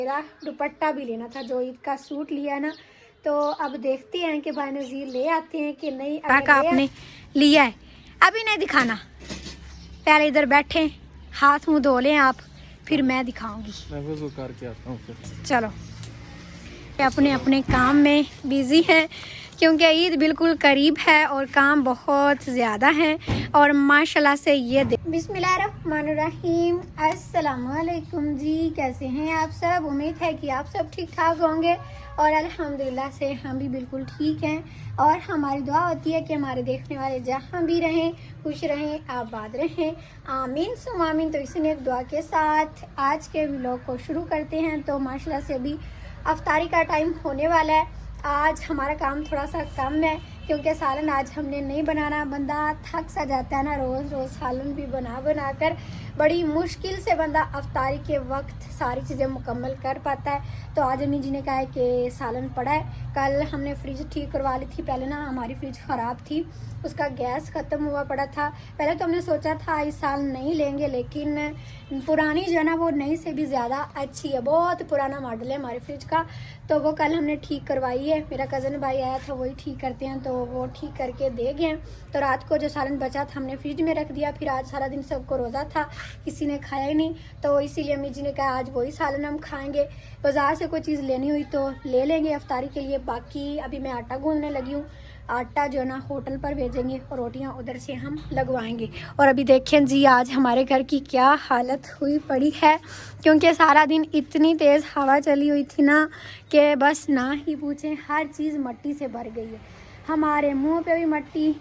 मेरा दुपट्टा भी लेना था, जो ईद का सूट लिया ना, तो अब देखते हैं कि भाई नज़ीर ले आते हैं कि नहीं। अगर आपने लिया है अभी नहीं दिखाना, पहले इधर बैठे हाथ मुंह धो लें आप, फिर मैं दिखाऊंगी। मैं वज़ू करके आता हूँ फिर। चलो, अपने अपने काम में बिजी है क्योंकि ईद बिल्कुल करीब है और काम बहुत ज़्यादा है। और माशाल्लाह से ये बिस्मिल्लाहिर्रहमानिर्रहीम, अस्सलामुअलैकुम जी, कैसे हैं आप सब? उम्मीद है कि आप सब ठीक ठाक होंगे और अल्हम्दुलिल्लाह से हम भी बिल्कुल ठीक हैं। और हमारी दुआ होती है कि हमारे देखने वाले जहाँ भी रहें खुश रहें, आबाद रहें, आमीन सुम आमीन। तो इसी नेक दुआ के साथ आज के व्लॉग को शुरू करते हैं। तो माशाल्लाह से अभी अफ्तारी का टाइम होने वाला है। आज हमारा काम थोड़ा सा कम है क्योंकि सालन आज हमने नहीं बनाना। बंदा थक सा जाता है ना, रोज़ रोज़ सालन भी बना कर बड़ी मुश्किल से बंदा अफ्तारी के वक्त सारी चीज़ें मुकम्मल कर पाता है। तो आज अम्मी जी ने कहा है कि सालन पड़ा है। कल हमने फ्रिज ठीक करवा ली थी, पहले ना हमारी फ्रिज ख़राब थी, उसका गैस ख़त्म हुआ पड़ा था। पहले तो हमने सोचा था इस साल नहीं लेंगे, लेकिन पुरानी जो है ना वो नई से भी ज़्यादा अच्छी है, बहुत पुराना मॉडल है हमारी फ्रिज का। तो वो कल हमने ठीक करवाई है, मेरा कज़न भाई आया था वही ठीक करते हैं, तो वो ठीक करके दे गए। तो रात को जो सालन बचा था हमने फ्रिज में रख दिया। फिर आज सारा दिन सबको रोज़ा था, किसी ने खाया ही नहीं, तो इसीलिए अम्मी जी ने कहा आज वही सालन हम खाएंगे। बाज़ार से कोई चीज़ लेनी हुई तो ले लेंगे अफ्तारी के लिए। बाकी अभी मैं आटा गूंदने लगी हूँ, आटा जो ना होटल पर भेजेंगे और रोटियां उधर से हम लगवाएंगे। और अभी देखें जी आज हमारे घर की क्या हालत हुई पड़ी है, क्योंकि सारा दिन इतनी तेज़ हवा चली हुई थी ना कि बस ना ही पूछें, हर चीज़ मिट्टी से भर गई है। हमारे मुंह पे भी मिट्टी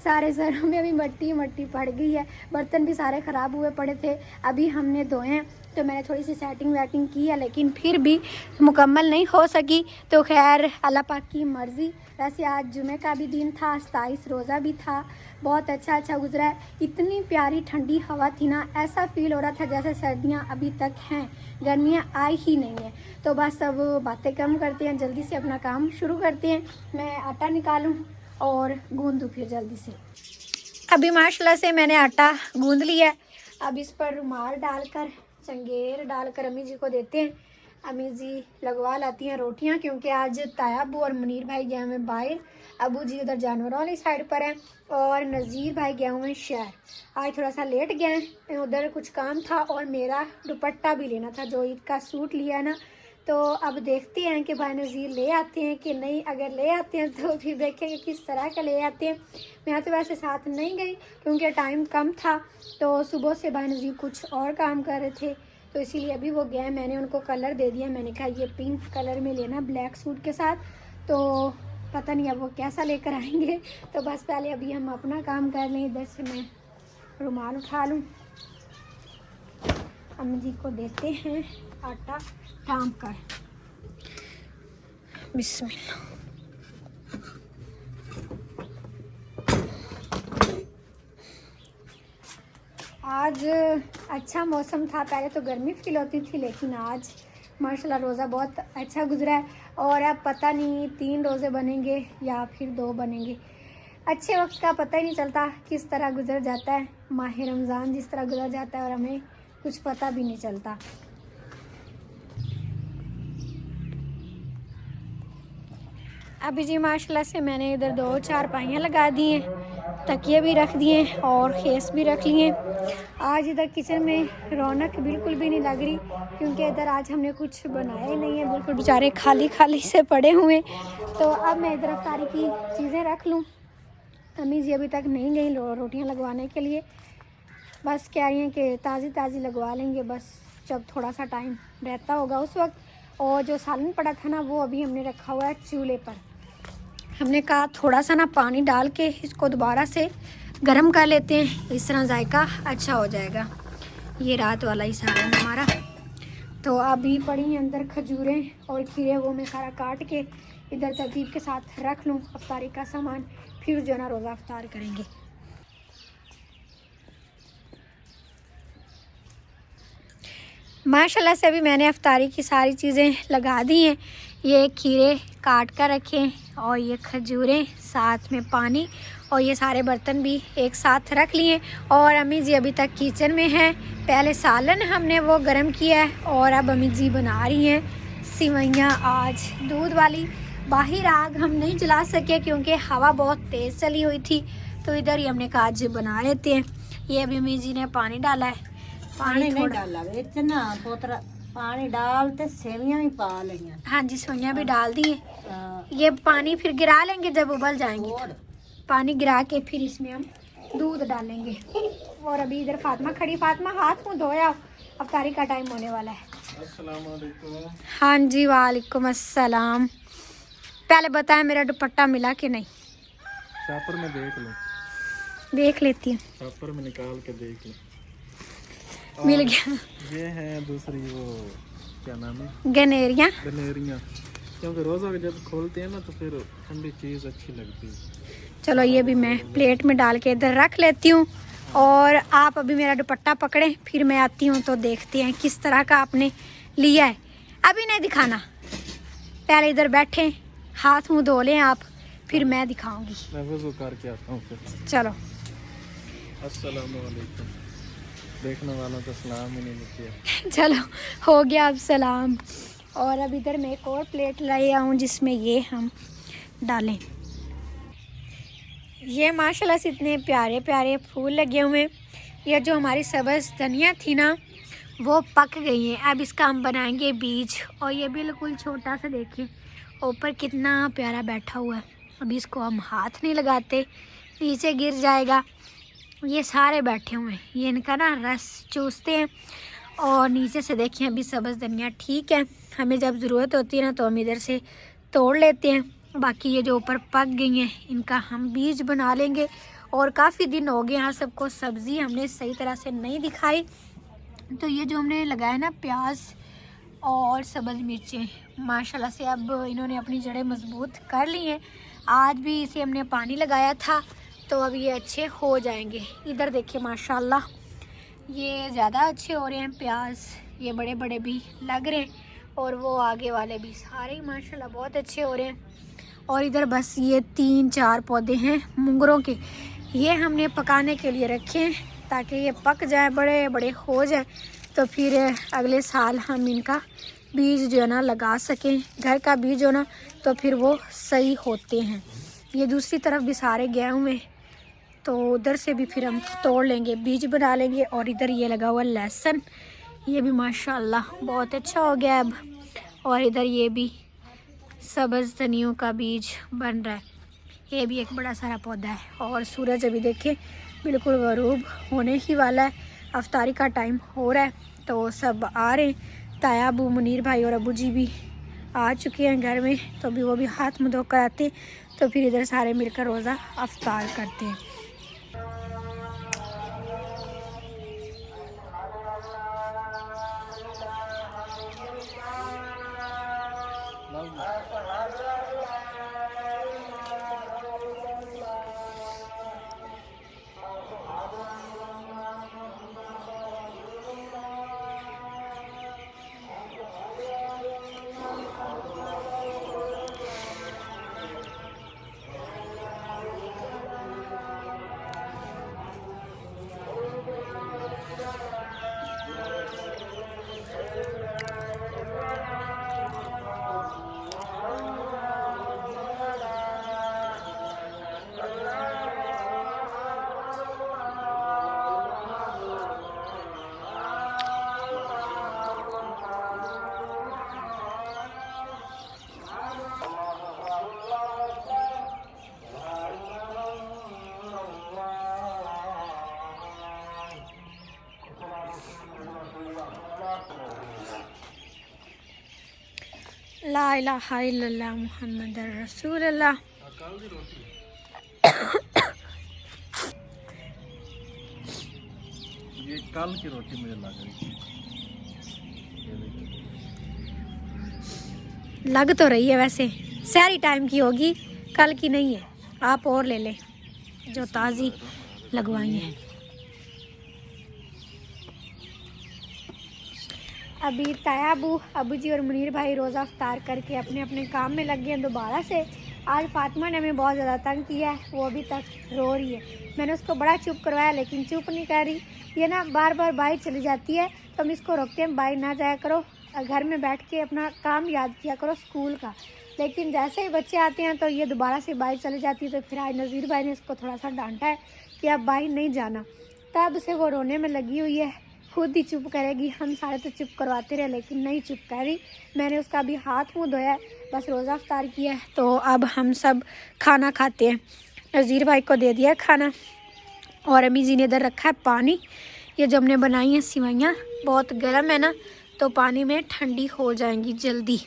सारे सरों में भी मिट्टी पड़ गई है। बर्तन भी सारे ख़राब हुए पड़े थे, अभी हमने धोए हैं। तो मैंने थोड़ी सी सेटिंग वेटिंग की है, लेकिन फिर भी मुकम्मल नहीं हो सकी। तो खैर अल्लाह पाक की मर्ज़ी। वैसे आज जुमे का भी दिन था, 27 रोज़ा भी था, बहुत अच्छा गुजरा है। इतनी प्यारी ठंडी हवा थी ना, ऐसा फील हो रहा था जैसे सर्दियां अभी तक हैं, गर्मियां आई ही नहीं है। तो बस अब बातें कम करते हैं, जल्दी से अपना काम शुरू करते हैं। मैं आटा निकालूं और गूंदूँ फिर जल्दी से। अभी माशाल्लाह से मैंने आटा गूंद लिया। अब इस पर रुमाल डालकर, चंगेर डालकर अम्मी जी को देते हैं। अम्मी जी लगवा लाती हैं रोटियां, क्योंकि आज ताया अबू और मुनीर भाई गए हुए बाहर। अबू जी उधर जानवरों वाली साइड पर हैं और नज़ीर भाई गए हुए हैं शहर। आज थोड़ा सा लेट गए, उधर कुछ काम था। और मेरा दुपट्टा भी लेना था, जो ईद का सूट लिया ना, तो अब देखते हैं कि भाई नज़ीर ले आते हैं कि नहीं। अगर ले आते हैं तो फिर देखेंगे किस तरह का ले आते हैं। मैं तो वैसे साथ नहीं गई क्योंकि टाइम कम था, तो सुबह से भाई नज़ीर कुछ और काम कर रहे थे, तो इसीलिए अभी वो गए। मैंने उनको कलर दे दिया, मैंने कहा ये पिंक कलर में लेना ब्लैक सूट के साथ। तो पता नहीं अब वो कैसा लेकर आएंगे। तो बस पहले अभी हम अपना काम कर लें। इधर से मैं रुमाल उठा लूँ, अम्मी जी को देते हैं आटा थाम कर। बिस्मिल्लाह। आज अच्छा मौसम था, पहले तो गर्मी फील होती थी, लेकिन आज माशाल्लाह रोज़ा बहुत अच्छा गुजरा है। और अब पता नहीं 3 रोज़े बनेंगे या फिर 2 बनेंगे। अच्छे वक्त का पता ही नहीं चलता किस तरह गुजर जाता है, माह रमज़ान जिस तरह गुजर जाता है और हमें कुछ पता भी नहीं चलता। अभी जी माशाल्लाह से मैंने इधर 2 चारपाइयाँ लगा दी हैं, तकिए भी रख दिए और खेस भी रख लिए। आज इधर किचन में रौनक बिल्कुल भी नहीं लग रही, क्योंकि इधर आज हमने कुछ बनाया ही नहीं है, बिल्कुल बेचारे खाली खाली से पड़े हुए। तो अब मैं इधर अफ्तारी की चीज़ें रख लूँ। अम्मी जी अभी तक नहीं गई रोटियां लगवाने के लिए, बस कह रही हैं कि ताज़ी लगवा लेंगे, बस जब थोड़ा सा टाइम रहता होगा उस वक्त। और जो सालन पड़ा था ना वो अभी हमने रखा हुआ है चूल्हे पर। हमने कहा थोड़ा सा ना पानी डाल के इसको दोबारा से गर्म कर लेते हैं, इस तरह जायका अच्छा हो जाएगा। ये रात वाला ही सालन हमारा। तो अभी पड़ी हैं अंदर खजूरें और खीरे, वो मैं सारा काट के इधर तरतीब के साथ रख लूँ अफ्तारी का सामान, फिर जो ना रोज़ा अफ्तार करेंगे। माशाल्लाह से अभी मैंने अफ्तारी की सारी चीज़ें लगा दी हैं। ये खीरे काट कर रखे और ये खजूरें, साथ में पानी और ये सारे बर्तन भी एक साथ रख लिए। और अम्मी जी अभी तक किचन में हैं। पहले सालन हमने वो गर्म किया है और अब अम्मी जी बना रही हैं सिवैयाँ आज दूध वाली। बाहर आग हम नहीं जला सके क्योंकि हवा बहुत तेज़ चली हुई थी, तो इधर ही हमने कहा आज बना लेते हैं। ये अभी अम्मी जी ने पानी डाला है। पानी नहीं डाला इतना पोतरा पानी डालते सेवियां भी पा लिया। हाँ जी, सेवियाँ भी डाल दी हैं। ये पानी फिर गिरा लेंगे जब उबल जाएंगे। पानी गिरा के फिर इसमें हम दूध डालेंगे। और अभी इधर फातिमा खड़ी। फातिमा हाथ मुँह धोया, अफ्तारी का टाइम होने वाला है। अस्सलाम वालेकुम। हाँ जी, वालेकुम अस्सलाम। पहले बताएं मेरा दुपट्टा मिला कि नहीं? शापर में देख लो, देख लेती हूँ। शापर में निकाल के देख लो। मिल गया। ये है दूसरी वो क्या नाम है, गनेरिया। गनेरियाँ, क्योंकि रोज़ा जब खोलते हैं ना तो फिर ठंडी चीज़ अच्छी लगती है। चलो ये भी मैं प्लेट में डाल के इधर रख लेती हूँ। और आप अभी मेरा दुपट्टा पकड़ें, फिर मैं आती हूँ तो देखते हैं किस तरह का आपने लिया है। अभी नहीं दिखाना, पहले इधर बैठे हाथ मुँह धो लें आप, फिर मैं दिखाऊंगी। मैं वज़ू करके आता हूँ फिर। चलो। अस्सलाम वालेकुम। देखने वालों को सलाम ही नहीं किया। चलो हो गया अब सलाम। और अब इधर मैं एक और प्लेट लाई आऊँ जिसमें ये हम डालें। ये माशाल्लाह से इतने प्यारे प्यारे फूल लगे हुए हैं। ये जो हमारी सब्ज़ धनिया थी ना वो पक गई है। अब इसका हम बनाएंगे बीज। और ये बिल्कुल छोटा सा देखिए ऊपर कितना प्यारा बैठा हुआ है। अभी इसको हम हाथ नहीं लगाते, नीचे गिर जाएगा। ये सारे बैठे हुए हैं, ये इनका ना रस चूसते हैं। और नीचे से देखिए अभी सब्ज़ धनिया ठीक है, हमें जब ज़रूरत होती है ना तो हम इधर से तोड़ लेते हैं। बाकी ये जो ऊपर पक गई हैं इनका हम बीज बना लेंगे। और काफ़ी दिन हो गए यहाँ सबको सब्ज़ी हमने सही तरह से नहीं दिखाई। तो ये जो हमने लगाया ना प्याज और सब्ज़ मिर्चें, माशाल्लाह से अब इन्होंने अपनी जड़ें मजबूत कर ली हैं। आज भी इसे हमने पानी लगाया था तो अब ये अच्छे हो जाएंगे। इधर देखिए माशाल्लाह ये ज़्यादा अच्छे हो रहे हैं प्याज, ये बड़े बड़े भी लग रहे हैं। और वो आगे वाले भी सारे ही माशाल्लाह बहुत अच्छे हो रहे हैं। और इधर बस ये 3-4 पौधे हैं मुंगरों के, ये हमने पकाने के लिए रखे हैं ताकि ये पक जाए, बड़े बड़े हो जाए, तो फिर अगले साल हम इनका बीज जो है ना लगा सकें। घर का बीज हो ना तो फिर वो सही होते हैं। ये दूसरी तरफ भी सारे गेहूं में, तो उधर से भी फिर हम तोड़ लेंगे, बीज बना लेंगे। और इधर ये लगा हुआ लहसुन, ये भी माशाल्लाह बहुत अच्छा हो गया अब। और इधर ये भी सब्ज़ धनियों का बीज बन रहा है, ये भी एक बड़ा सारा पौधा है। और सूरज अभी देखिए बिल्कुल गरूब होने ही वाला है, अफ्तारी का टाइम हो रहा है। तो सब आ रहे हैं, ताया अबू मुनीर भाई और अबू जी भी आ चुके हैं घर में, तो अभी वो भी हाथ मुँह धोकर आते हैं, तो फिर इधर सारे मिलकर रोज़ा अफ्तार करते हैं। ला इलाहा इल्लल्लाह मुहम्मदुर रसूलुल्लाह। ये कल की रोटी मुझे लग रही थी। लग तो रही है, वैसे सारी टाइम की होगी, कल की नहीं है। आप और ले लें जो ताज़ी लगवाई हैं। अभी ताया अबू जी और मुनीर भाई रोज़ा अफ्तार करके अपने अपने काम में लग गए हैं दोबारा से। आज फातिमा ने हमें बहुत ज़्यादा तंग किया है, वो अभी तक रो रही है। मैंने उसको बड़ा चुप करवाया लेकिन चुप नहीं कर रही। ये ना बार बार बाहर चली जाती है तो हम इसको रोकते हैं, बाहर ना जाया करो, घर में बैठ के अपना काम याद किया करो स्कूल का। लेकिन जैसे ही बच्चे आते हैं तो ये दोबारा से बाहर चली जाती है। तो फिर आज नज़ीर भाई ने इसको थोड़ा सा डांटा है कि अब बाहर नहीं जाना, तब से वो रोने में लगी हुई है। खुद ही चुप करेगी, हम सारे तो चुप करवाते रहे लेकिन नहीं चुप कर रही। मैंने उसका अभी हाथ मुँह धोया है, बस रोज़ा अफ्तार किया है। तो अब हम सब खाना खाते हैं। नज़ीर भाई को दे दिया खाना और अम्मी जी ने इधर रखा है पानी। ये जो हमने बनाई हैं सिवैयाँ बहुत गर्म है ना, तो पानी में ठंडी हो जाएंगी जल्दी।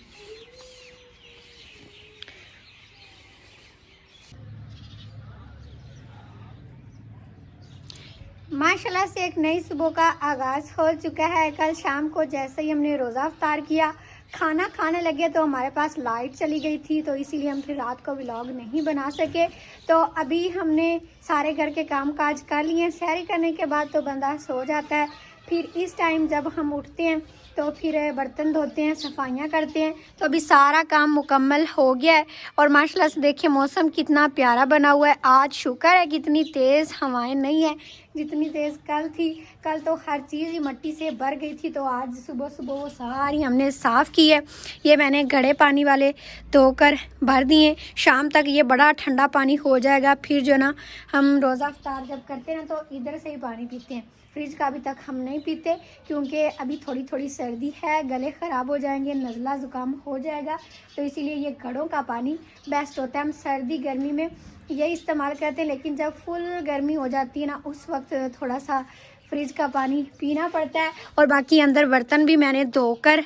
माशाल्लाह से एक नई सुबह का आगाज़ हो चुका है। कल शाम को जैसे ही हमने रोज़ा अफ्तार किया, खाना खाने लगे तो हमारे पास लाइट चली गई थी, तो इसीलिए हम फिर रात को व्लॉग नहीं बना सके। तो अभी हमने सारे घर के काम काज कर लिए। सैरी करने के बाद तो बंदा सो जाता है। फिर इस टाइम जब हम उठते हैं तो फिर बर्तन धोते हैं, सफाइयाँ करते हैं। तो अभी सारा काम मुकम्मल हो गया है। और माशाल्लाह से देखिए मौसम कितना प्यारा बना हुआ है। आज शुक्र है कि इतनी तेज़ हवाएं नहीं है जितनी तेज़ कल थी। कल तो हर चीज़ ही मिट्टी से भर गई थी, तो आज सुबह सुबह वो सारी हमने साफ़ की है। ये मैंने घड़े पानी वाले धोकर भर दिए। शाम तक ये बड़ा ठंडा पानी हो जाएगा। फिर जो ना हम रोज़ा अफ्तार जब करते हैं तो इधर से ही पानी पीते हैं। फ्रिज का अभी तक हम नहीं पीते क्योंकि अभी थोड़ी थोड़ी सर्दी है, गले ख़राब हो जाएंगे, नज़ला ज़ुकाम हो जाएगा। तो इसीलिए ये घड़ों का पानी बेस्ट होता है। हम सर्दी गर्मी में यही इस्तेमाल करते हैं, लेकिन जब फुल गर्मी हो जाती है ना, उस वक्त थोड़ा सा फ्रिज का पानी पीना पड़ता है। और बाकी अंदर बर्तन भी मैंने धोकर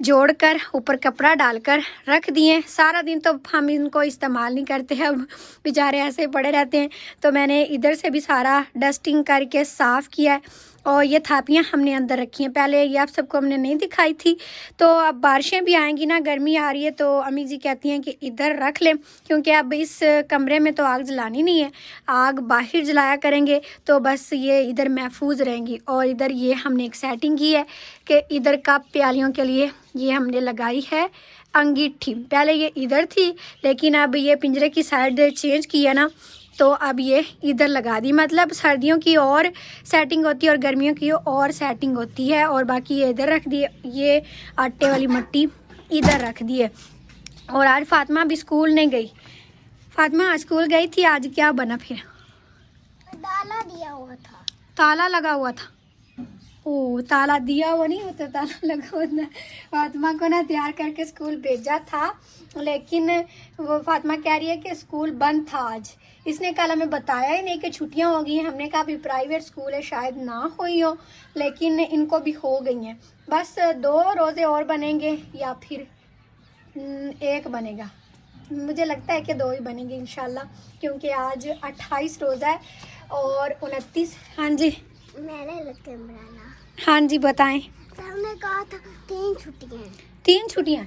जोड़कर ऊपर कपड़ा डालकर रख दिए। सारा दिन तो हम इनको इस्तेमाल नहीं करते हैं, अब बेचारे ऐसे पड़े रहते हैं। तो मैंने इधर से भी सारा डस्टिंग करके साफ़ किया है। और ये थापियाँ हमने अंदर रखी हैं, पहले ये आप सबको हमने नहीं दिखाई थी। तो अब बारिशें भी आएंगी ना, गर्मी आ रही है, तो अम्मी जी कहती हैं कि इधर रख लें क्योंकि अब इस कमरे में तो आग जलानी नहीं है, आग बाहर जलाया करेंगे तो बस ये इधर महफूज रहेंगी। और इधर ये हमने एक सेटिंग की है कि इधर कप प्यालियों के लिए ये हमने लगाई है अंगीठी। पहले ये इधर थी लेकिन अब ये पिंजरे की साइड चेंज की है ना, तो अब ये इधर लगा दी। मतलब सर्दियों की और सेटिंग होती है और गर्मियों की और सेटिंग होती है। और बाकी ये इधर रख दिए, ये आटे वाली मट्टी इधर रख दी है। और आज फातिमा भी स्कूल नहीं गई। फातिमा आज स्कूल गई थी, आज क्या बना फिर? ताला दिया हुआ था। ताला लगा हुआ था। ओ, ताला दिया हुआ नहीं होता, ताला लगा हुआ था। फातिमा को ना तैयार करके स्कूल भेजा था, लेकिन वो फातिमा कह रही है कि स्कूल बंद था आज। इसने कल हमें बताया ही नहीं कि छुट्टियां हो गई हैं। हमने कहा अभी प्राइवेट स्कूल है, शायद ना हुई हो, लेकिन इनको भी हो गई हैं। बस 2 रोज़े और बनेंगे या फिर 1 बनेगा। मुझे लगता है कि 2 ही बनेंगे इंशाल्लाह, क्योंकि आज 28 रोज़ा है और 29। हाँ जी, मैंने लगे बनाना। हाँ जी बताएं। सर ने कहा था 3 छुट्टियां हैं। 3 छुट्टियाँ?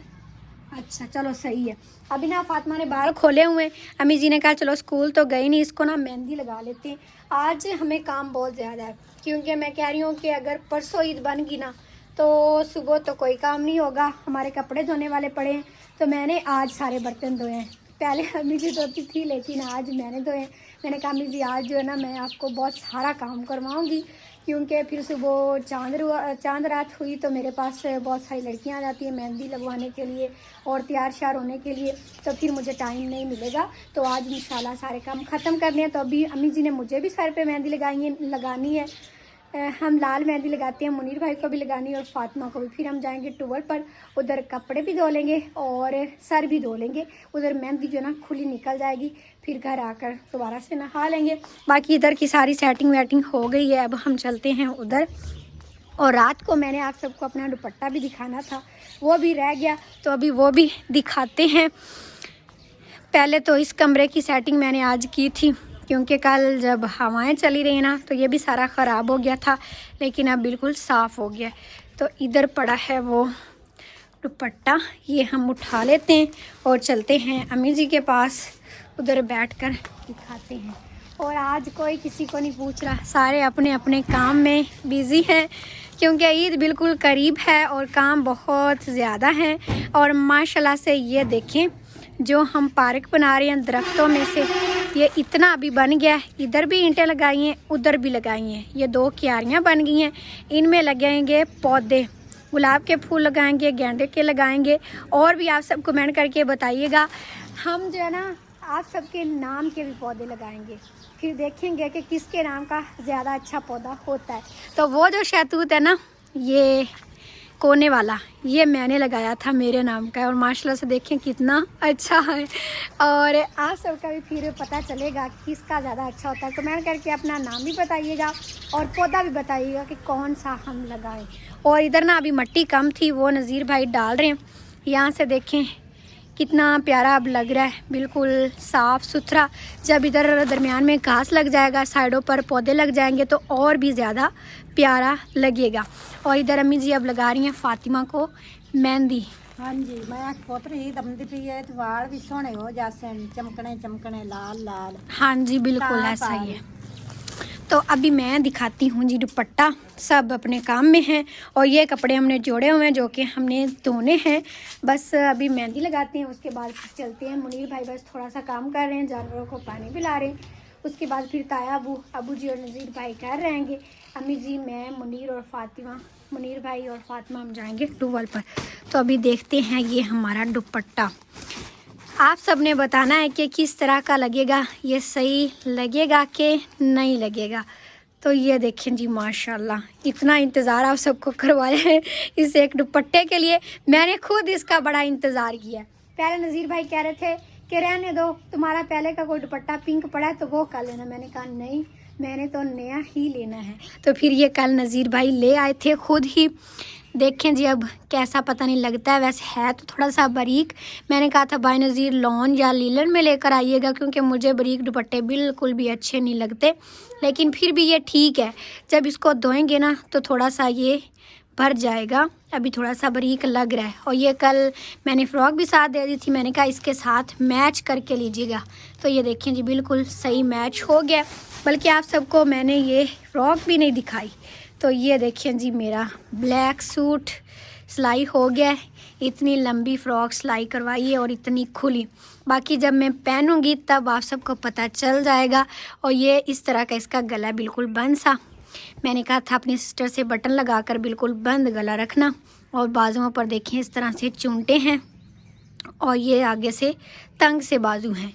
अच्छा चलो सही है। अभी ना फातिमा ने बाल खोले हुए हैं, अम्मी जी ने कहा चलो स्कूल तो गई नहीं, इसको ना मेहंदी लगा लेते हैं। आज हमें काम बहुत ज़्यादा है क्योंकि मैं कह रही हूँ कि अगर परसों ईद बन गई ना तो सुबह तो कोई काम नहीं होगा। हमारे कपड़े धोने वाले पड़े हैं, तो मैंने आज सारे बर्तन धोए हैं। पहले अम्मी जी धोती थी लेकिन आज मैंने धोए। मैंने कहा अम्मी जी आज जो है ना मैं आपको बहुत सारा काम करवाऊँगी, क्योंकि फिर सुबह चांद रात हुई तो मेरे पास बहुत सारी लड़कियां आ जाती हैं मेहंदी लगवाने के लिए और तैयार श्यार होने के लिए, तो फिर मुझे टाइम नहीं मिलेगा। तो आज इंशाल्लाह सारे काम ख़त्म करने हैं। तो अभी अम्मी जी ने मुझे भी सर पे मेहंदी लगानी है। हम लाल मेहंदी लगाते हैं, मुनीर भाई को भी लगानी है और फातिमा को भी। फिर हम जाएंगे टूबल पर, उधर कपड़े भी धो लेंगे और सर भी धो लेंगे। उधर मेहंदी जो ना खुली निकल जाएगी, फिर घर आकर दोबारा से नहा लेंगे। बाकी इधर की सारी सेटिंग वेटिंग हो गई है। अब हम चलते हैं उधर। और रात को मैंने आप सबको अपना दुपट्टा भी दिखाना था, वो भी रह गया, तो अभी वो भी दिखाते हैं। पहले तो इस कमरे की सेटिंग मैंने आज की थी क्योंकि कल जब हवाएं चली रही ना तो ये भी सारा ख़राब हो गया था, लेकिन अब बिल्कुल साफ़ हो गया। तो इधर पड़ा है वो दुपट्टा, ये हम उठा लेते हैं और चलते हैं अम्मी जी के पास, उधर बैठकर दिखाते हैं। और आज कोई किसी को नहीं पूछ रहा, सारे अपने अपने काम में बिज़ी हैं क्योंकि ईद बिल्कुल करीब है और काम बहुत ज़्यादा है। और माशाल्लाह से ये देखें जो हम पार्क बना रहे हैं दरख्तों में से, ये इतना अभी बन गया है। इधर भी ईंटें लगाई हैं, उधर भी लगाई हैं। ये 2 क्यारियाँ बन गई हैं, इनमें लगेंगे पौधे, गुलाब के फूल लगाएंगे, गेंदे के लगाएंगे। और भी आप सब कमेंट करके बताइएगा। हम जो है ना आप सबके नाम के भी पौधे लगाएंगे, फिर देखेंगे कि किसके नाम का ज़्यादा अच्छा पौधा होता है। तो वो जो शहतूत है ना, ये कोने वाला, ये मैंने लगाया था, मेरे नाम का है और माशाल्लाह से देखें कितना अच्छा है। और आप सबका भी फिर पता चलेगा कि किसका ज़्यादा अच्छा होता है। कमेंट करके अपना नाम भी बताइएगा और पौधा भी बताइएगा कि कौन सा हम लगाएं। और इधर ना अभी मिट्टी कम थी, वो नज़ीर भाई डाल रहे हैं। यहाँ से देखें कितना प्यारा अब लग रहा है, बिल्कुल साफ़ सुथरा। जब इधर दरमियान में घास लग जाएगा, साइडों पर पौधे लग जाएंगे तो और भी ज़्यादा प्यारा लगेगा। और इधर अम्मी जी अब लगा रही हैं फ़ातिमा को मेहंदी। हाँ जी, मैं पोतरी दमदी पी है तो वाल भी सोने हो जाते, चमकने चमकने लाल लाल। हाँ जी बिल्कुल ऐसा ही है। तो अभी मैं दिखाती हूँ जी दुपट्टा। सब अपने काम में हैं और ये कपड़े हमने जोड़े हुए हैं जो कि हमने धोने हैं। बस अभी मेहंदी लगाते हैं, उसके बाद फिर चलते हैं। मुनीर भाई बस थोड़ा सा काम कर रहे हैं, जानवरों को पानी पिला रहे हैं। उसके बाद फिर ताया अबू जी और नज़ीर भाई घर रहेंगे। अम्मी जी, मैं, मुनीर और फातिमा, मुनीर भाई और फातिमा हम जाएंगे टूवल पर। तो अभी देखते हैं ये हमारा दुपट्टा। आप सब ने बताना है कि किस तरह का लगेगा, ये सही लगेगा कि नहीं लगेगा। तो ये देखें जी माशाल्लाह, इतना इंतज़ार आप सबको करवाया है इस एक दुपट्टे के लिए। मैंने खुद इसका बड़ा इंतज़ार किया। पहले नज़ीर भाई कह रहे थे कि रहने दो, तुम्हारा पहले का कोई दुपट्टा पिंक पड़ा है तो वो कर लेना। मैंने कहा नहीं, मैंने तो नया ही लेना है। तो फिर ये कल नज़ीर भाई ले आए थे खुद ही। देखें जी अब कैसा पता नहीं लगता है, वैसे है तो थोड़ा सा बारीक। मैंने कहा था भाई नज़ीर लॉन या लीलन में लेकर आइएगा, क्योंकि मुझे बारीक दुपट्टे बिल्कुल भी अच्छे नहीं लगते। लेकिन फिर भी ये ठीक है, जब इसको धोएंगे ना तो थोड़ा सा ये भर जाएगा। अभी थोड़ा सा बारीक लग रहा है। और ये कल मैंने फ़्रॉक भी साथ दे दी थी, मैंने कहा इसके साथ मैच करके लीजिएगा। तो ये देखें जी बिल्कुल सही मैच हो गया। बल्कि आप सबको मैंने ये फ़्रॉक भी नहीं दिखाई। तो ये देखें जी मेरा ब्लैक सूट सिलाई हो गया है। इतनी लंबी फ़्रॉक सिलाई करवाई है और इतनी खुली। बाकी जब मैं पहनूंगी तब आप सबको पता चल जाएगा। और ये इस तरह का इसका गला बिल्कुल बंद सा। मैंने कहा था अपनी सिस्टर से बटन लगाकर बिल्कुल बंद गला रखना। और बाजुओं पर देखें इस तरह से चूंटे हैं और ये आगे से तंग से बाजू हैं।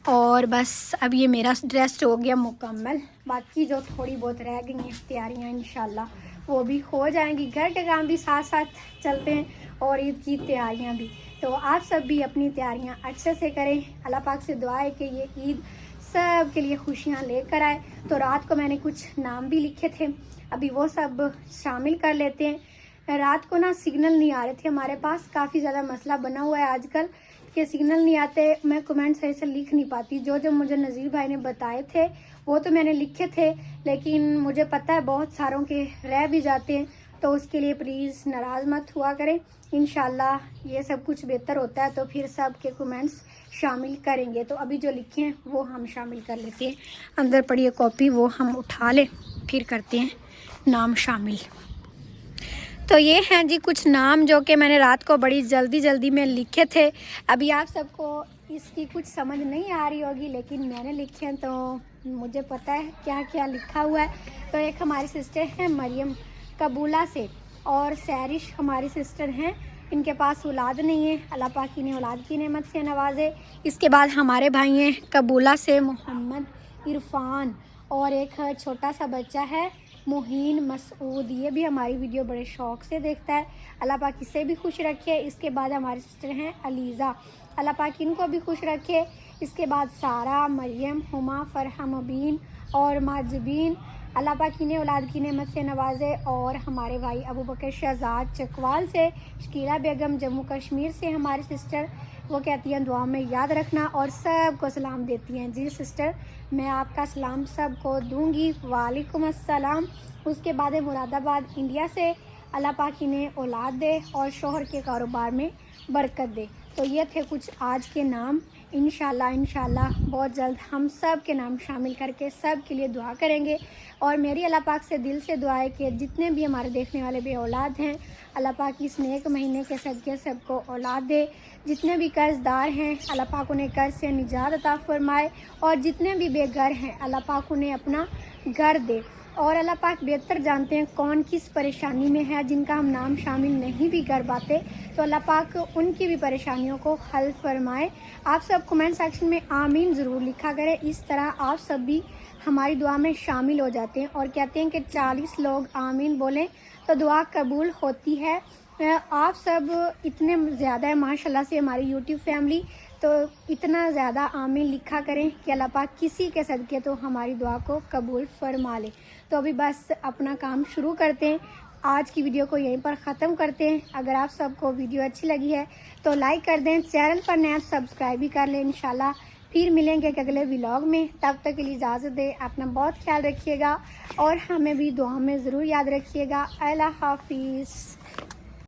और बस अब ये मेरा ड्रेस हो गया मुकम्मल। बाकी जो थोड़ी बहुत रह गई हैं तैयारियां इंशाल्लाह वो भी हो जाएंगी। घर के काम भी साथ साथ चलते हैं और ईद की तैयारियां भी। तो आप सब भी अपनी तैयारियां अच्छे से करें। अल्लाह पाक से दुआ है कि ये ईद सब के लिए खुशियां लेकर आए। तो रात को मैंने कुछ नाम भी लिखे थे, अभी वो सब शामिल कर लेते हैं। रात को ना सिग्नल नहीं आ रहे थे हमारे पास, काफ़ी ज़्यादा मसला बना हुआ है आजकल कि सिग्नल नहीं आते। मैं कमेंट सही से लिख नहीं पाती। जो मुझे नज़ीर भाई ने बताए थे वो तो मैंने लिखे थे, लेकिन मुझे पता है बहुत सारों के रह भी जाते हैं। तो उसके लिए प्लीज़ नाराज़ मत हुआ करें। इंशाल्लाह ये सब कुछ बेहतर होता है तो फिर सब के कमेंट्स शामिल करेंगे। तो अभी जो लिखे हैं वो हम शामिल कर लेते हैं। अंदर पड़ी है कॉपी, वो हम उठा लें, फिर करते हैं नाम शामिल। तो ये हैं जी कुछ नाम जो कि मैंने रात को बड़ी जल्दी में लिखे थे। अभी आप सबको इसकी कुछ समझ नहीं आ रही होगी, लेकिन मैंने लिखे हैं तो मुझे पता है क्या क्या लिखा हुआ है। तो एक हमारी सिस्टर है मरियम कबूला से, और सैरिश हमारी सिस्टर हैं, इनके पास औलाद नहीं है। अल्लाह पाक इन्हें औलाद की नेमत से नवाजे। इसके बाद हमारे भाई हैं कबूला से मोहम्मद इरफान, और एक छोटा सा बच्चा है मुहीन मसूद, ये भी हमारी वीडियो बड़े शौक़ से देखता है। अल्लाह पाक इसे भी खुश रखे। इसके बाद हमारी सिस्टर हैं अलीज़ा, अल्लाह पाक इनको भी खुश रखे। इसके बाद सारा, मरियम, हुमा, फ़रहा, मुबीन और माजबीन, अल्लाह पाक इन्हें औलाद की नेमत से नवाजे। और हमारे भाई अबू बकर शहजाद चकवाल से, शकीला बेगम जम्मू कश्मीर से हमारी सिस्टर, वो कहती हैं दुआ में याद रखना और सब को सलाम देती हैं। जी सिस्टर, मैं आपका सलाम सब को दूंगी, वालेकुम अस्सलाम। उसके बाद मुरादाबाद इंडिया से, अल्लाह पाक इन्हें औलाद दे और शोहर के कारोबार में बरकत दे। तो ये थे कुछ आज के नाम। इंशाल्लाह बहुत जल्द हम सब के नाम शामिल करके सब के लिए दुआ करेंगे। और मेरी अल्लाह पाक से दिल से दुआ है कि जितने भी हमारे देखने वाले बे औलाद हैं, अल्लाह पाक इस नेक महीने के सदक़े सबको औलाद दे। जितने भी कर्ज़दार हैं अल्लाह पाक उन्हें कर्ज़ से निजात अता फ़रमाए, और जितने भी बेघर हैं अल्लाह पाक उन्हें अपना घर दे। और अल्लाह पाक बेहतर जानते हैं कौन किस परेशानी में है, जिनका हम नाम शामिल नहीं भी कर पाते, तो अल्लाह पाक उनकी भी परेशानियों को हल फरमाए। आप सब कमेंट सेक्शन में आमीन ज़रूर लिखा करें, इस तरह आप सब भी हमारी दुआ में शामिल हो जाते हैं। और कहते हैं कि 40 लोग आमीन बोलें तो दुआ कबूल होती है। आप सब इतने ज़्यादा है माशाल्लाह से हमारी यूट्यूब फैमिली, तो इतना ज़्यादा आमीन लिखा करें कि अल्लाह पाक किसी के सदक़े तो हमारी दुआ को कबूल फरमा ले। तो अभी बस अपना काम शुरू करते हैं, आज की वीडियो को यहीं पर ख़त्म करते हैं। अगर आप सबको वीडियो अच्छी लगी है तो लाइक कर दें, चैनल पर नया सब्सक्राइब भी कर लें। इंशाल्लाह फिर मिलेंगे एक अगले व्लॉग में, तब तक के लिए इजाज़त दें। अपना बहुत ख्याल रखिएगा और हमें भी दुआ में ज़रूर याद रखिएगा। अल्लाह हाफिज़।